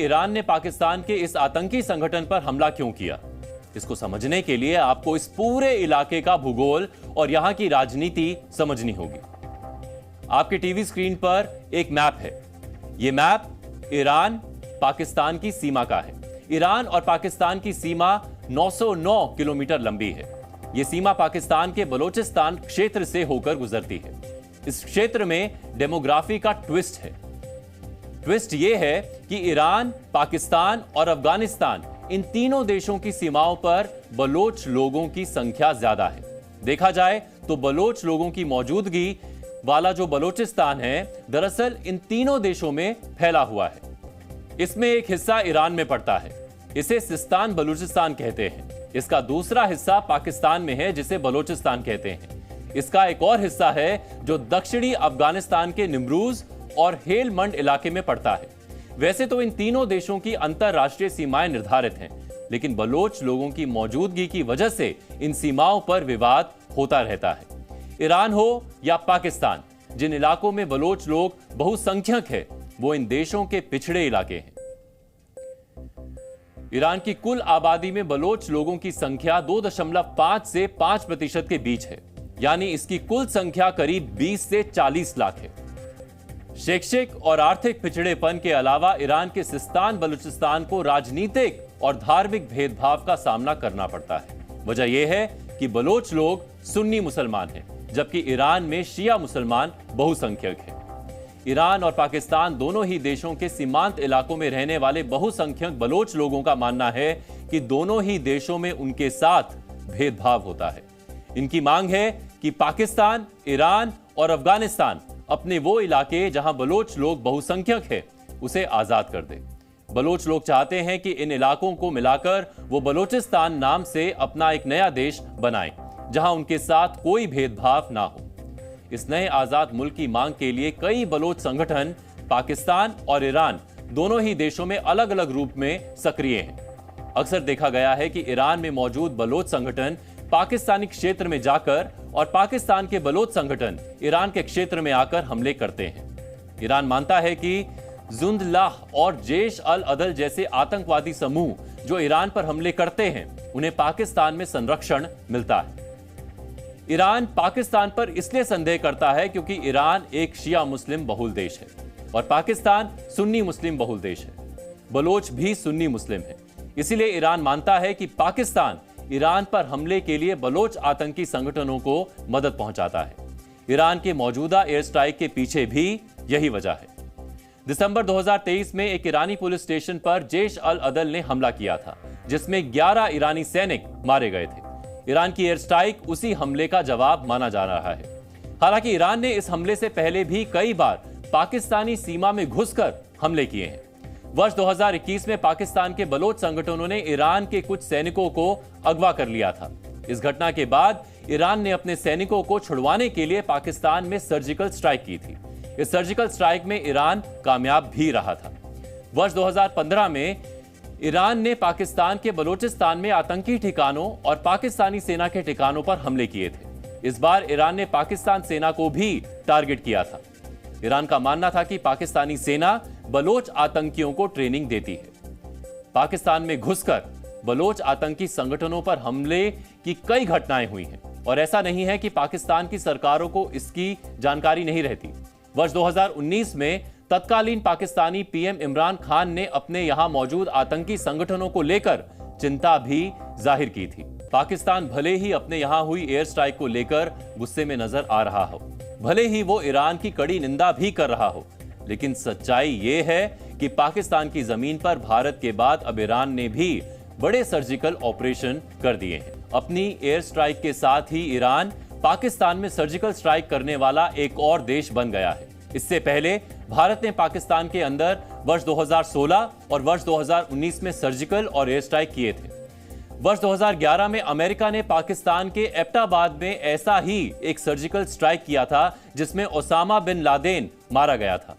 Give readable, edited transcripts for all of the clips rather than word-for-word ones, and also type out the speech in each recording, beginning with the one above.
Iran ने पाकिस्तान के इस आतंकी संगठन पर हमला क्यों किया। इसको समझने के लिए आपको इस पूरे इलाके का भूगोल और यहां की राजनीति समझनी होगी। आपके टीवी स्क्रीन पर एक मैप है। यह मैप ईरान पाकिस्तान की सीमा का है। ईरान और पाकिस्तान की सीमा 909 किलोमीटर लंबी है। यह सीमा पाकिस्तान के बलोचिस्तान क्षेत्र से होकर गुजरती है। इस क्षेत्र में डेमोग्राफी का ट्विस्ट है। ट्विस्ट यह है कि ईरान, पाकिस्तान और अफगानिस्तान, इन तीनों देशों की सीमाओं पर बलोच लोगों की संख्या ज्यादा है। देखा जाए तो बलोच लोगों की मौजूदगी वाला जो बलोचिस्तान है, दरअसल इन तीनों देशों में फैला हुआ है। इसमें एक हिस्सा ईरान में पड़ता है, इसे सिस्तान बलूचिस्तान कहते हैं। इसका दूसरा हिस्सा पाकिस्तान में है, जिसे बलोचिस्तान कहते हैं। इसका एक और हिस्सा है जो दक्षिणी अफगानिस्तान के निमरूज और हेलमंड इलाके में पड़ता है। वैसे तो इन तीनों देशों की अंतरराष्ट्रीय सीमाएं निर्धारित हैं, लेकिन बलोच लोगों की मौजूदगी की वजह से इन सीमाओं पर विवाद होता रहता है। ईरान हो या पाकिस्तान, जिन इलाकों में बलोच लोग बहुसंख्यक है, वो इन देशों के पिछड़े इलाके हैं। ईरान की कुल आबादी में बलोच लोगों की संख्या 2.5 से 5% के बीच है, यानी इसकी कुल संख्या करीब 20 से 40 लाख है। शैक्षिक और आर्थिक पिछड़ेपन के अलावा ईरान के सिस्तान बलूचिस्तान को राजनीतिक और धार्मिक भेदभाव का सामना करना पड़ता है। वजह यह है कि बलोच लोग सुन्नी मुसलमान हैं, जबकि ईरान में शिया मुसलमान बहुसंख्यक हैं। ईरान और पाकिस्तान दोनों ही देशों के सीमांत इलाकों में रहने वाले बहुसंख्यक बलोच लोगों का मानना है कि दोनों ही देशों में उनके साथ भेदभाव होता है। इनकी मांग है कि पाकिस्तान, ईरान और अफगानिस्तान अपने वो इलाके जहां बलोच लोग बहुसंख्यक है, उसे आजाद कर दे। बलोच लोग चाहते हैं कि इन इलाकों को मिलाकर वो बलोचिस्तान नाम से अपना एक नया देश बनाएं, जहां उनके साथ कोई भेदभाव ना हो। इस नए आजाद मुल्क की मांग के लिए कई बलोच संगठन पाकिस्तान और ईरान दोनों ही देशों में अलग अलग रूप में सक्रिय हैं। अक्सर देखा गया है कि ईरान में मौजूद बलोच संगठन पाकिस्तानी क्षेत्र में जाकर और पाकिस्तान के बलोच संगठन ईरान के क्षेत्र में आकर हमले करते हैं। ईरान मानता है कि जुंदलाह और जैश अल अदल जैसे आतंकवादी समूह जो ईरान पर हमले करते हैं, उन्हें पाकिस्तान में संरक्षण मिलता है। ईरान पाकिस्तान पर इसलिए संदेह करता है क्योंकि ईरान एक शिया मुस्लिम बहुल देश है और पाकिस्तान सुन्नी मुस्लिम बहुल देश है। बलोच भी सुन्नी मुस्लिम है। इसीलिए ईरान मानता है कि पाकिस्तान ईरान पर हमले के लिए बलोच आतंकी संगठनों को मदद पहुंचाता है। ईरान के मौजूदा एयर स्ट्राइक के पीछे भी यही वजह है। दिसंबर 2023 में एक ईरानी पुलिस स्टेशन पर जैश अल अदल ने हमला किया था, जिसमें 11 ईरानी सैनिक मारे गए थे। ईरान की एयर स्ट्राइक उसी हमले का जवाब माना जा रहा है। हालांकि ईरान ने इस हमले से पहले भी कई बार पाकिस्तानी सीमा में घुसकर हमले किए हैं। वर्ष 2021 में पाकिस्तान के बलोच संगठनों ने ईरान के कुछ सैनिकों को अगवा कर लिया था। इस घटना के बाद ईरान ने अपने सैनिकों को छुड़वाने के लिए पाकिस्तान में सर्जिकल स्ट्राइक की थी। इस सर्जिकल स्ट्राइक में ईरान कामयाब भी रहा था। वर्ष 2015 में ईरान ने पाकिस्तान के बलोचिस्तान में आतंकी ठिकानों और पाकिस्तानी सेना के ठिकानों पर हमले किए थे। इस बार ईरान ने पाकिस्तान सेना को भी टारगेट किया था। ईरान का मानना था कि पाकिस्तानी सेना बलोच आतंकियों को ट्रेनिंग देती है। पाकिस्तान में घुसकर बलोच आतंकी संगठनों पर हमले की कई घटनाएं हुई हैं और ऐसा नहीं है कि पाकिस्तान की सरकारों को इसकी जानकारी नहीं रहती। वर्ष 2019 में तत्कालीन पाकिस्तानी पीएम इमरान खान ने अपने यहां मौजूद आतंकी संगठनों को लेकर चिंता भी जाहिर की थी। पाकिस्तान भले ही अपने यहां हुई एयर स्ट्राइक को लेकर गुस्से में नजर आ रहा हो, भले ही वो ईरान की कड़ी निंदा भी कर रहा हो, लेकिन सच्चाई ये है कि पाकिस्तान की जमीन पर भारत के बाद अब ईरान ने भी बड़े सर्जिकल ऑपरेशन कर दिए हैं। अपनी एयर स्ट्राइक के साथ ही ईरान पाकिस्तान में सर्जिकल स्ट्राइक करने वाला एक और देश बन गया है। इससे पहले भारत ने पाकिस्तान के अंदर वर्ष 2016 और वर्ष 2019 में सर्जिकल और एयर स्ट्राइक किए थे। वर्ष 2011 में अमेरिका ने पाकिस्तान के एबटाबाद में ऐसा ही एक सर्जिकल स्ट्राइक किया था, जिसमें ओसामा बिन लादेन मारा गया था।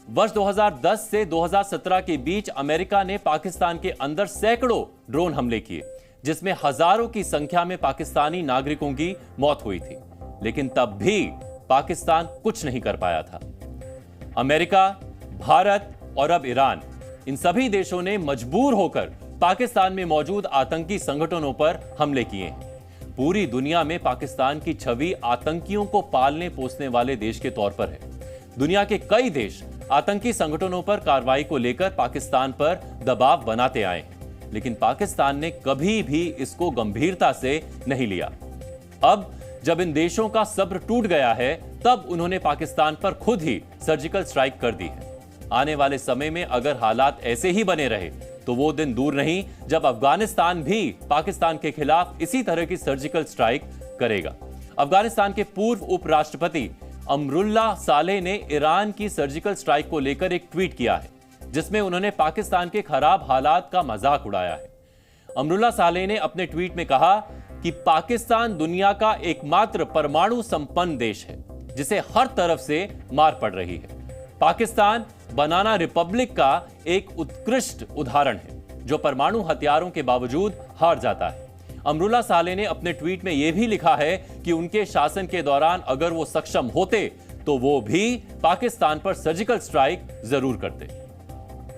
वर्ष 2010 से 2017 के बीच अमेरिका ने पाकिस्तान के अंदर सैकड़ों ड्रोन हमले किए, जिसमें हजारों की संख्या में पाकिस्तानी नागरिकों की मौत हुई थी, लेकिन तब भी पाकिस्तान कुछ नहीं कर पाया था। अमेरिका, भारत और अब ईरान इन सभी देशों ने मजबूर होकर पाकिस्तान में मौजूद आतंकी संगठनों पर हमले किए हैं। पूरी दुनिया में पाकिस्तान की छवि आतंकियों को पालने पोसने वाले देश के तौर पर है। दुनिया के कई देश आतंकी संगठनों पर कार्रवाई को लेकर पाकिस्तान पर दबाव बनाते आए हैं, लेकिन पाकिस्तान ने कभी भी इसको गंभीरता से नहीं लिया। अब जब इन देशों का सब्र टूट गया है, तब उन्होंने पाकिस्तान पर खुद ही सर्जिकल स्ट्राइक कर दी है। आने वाले समय में अगर हालात ऐसे ही बने रहे तो वो दिन दूर नहीं जब अफगानिस्तान भी पाकिस्तान के खिलाफ इसी तरह की सर्जिकल स्ट्राइक करेगा। अफगानिस्तान के पूर्व उपराष्ट्रपति अमरुल्लाह सालेह ने ईरान की सर्जिकल स्ट्राइक को लेकर एक ट्वीट किया है, जिसमें उन्होंने पाकिस्तान के खराब हालात का मजाक उड़ाया है। अमरुल्लाह सालेह ने अपने ट्वीट में कहा कि पाकिस्तान दुनिया का एकमात्र परमाणु संपन्न देश है जिसे हर तरफ से मार पड़ रही है। पाकिस्तान बनाना रिपब्लिक का एक उत्कृष्ट उदाहरण है जो परमाणु हथियारों के बावजूद हार जाता है। अमरुल्लाह सालेह ने अपने ट्वीट में यह भी लिखा है कि उनके शासन के दौरान अगर वो सक्षम होते तो वो भी पाकिस्तान पर सर्जिकल स्ट्राइक जरूर करते।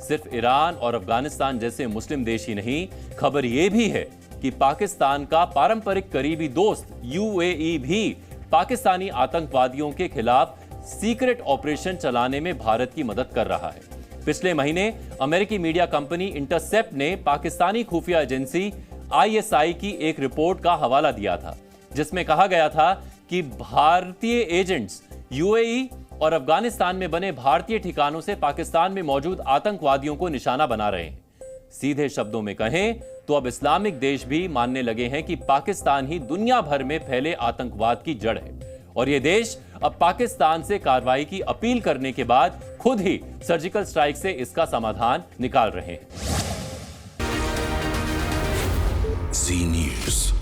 सिर्फ ईरान और अफगानिस्तान जैसे मुस्लिम देश ही नहीं, खबर यह भी है कि पाकिस्तान का पारंपरिक करीबी दोस्त यूएई भी पाकिस्तानी आतंकवादियों के खिलाफ सीक्रेट ऑपरेशन चलाने में भारत की मदद कर रहा है। पिछले महीने अमेरिकी मीडिया कंपनी इंटरसेप्ट ने पाकिस्तानी खुफिया एजेंसी आईएसआई की एक रिपोर्ट का हवाला दिया था, जिसमें कहा गया था कि भारतीय एजेंट्स यूएई और अफगानिस्तान में बने भारतीय ठिकानों से पाकिस्तान में मौजूद आतंकवादियों को निशाना बना रहे हैं। सीधे शब्दों में कहें तो अब इस्लामिक देश भी मानने लगे हैं कि पाकिस्तान ही दुनिया भर में फैले आतंकवाद की जड़ है, और ये देश अब पाकिस्तान से कार्रवाई की अपील करने के बाद खुद ही सर्जिकल स्ट्राइक से इसका समाधान निकाल रहे हैं। जी न्यूज़।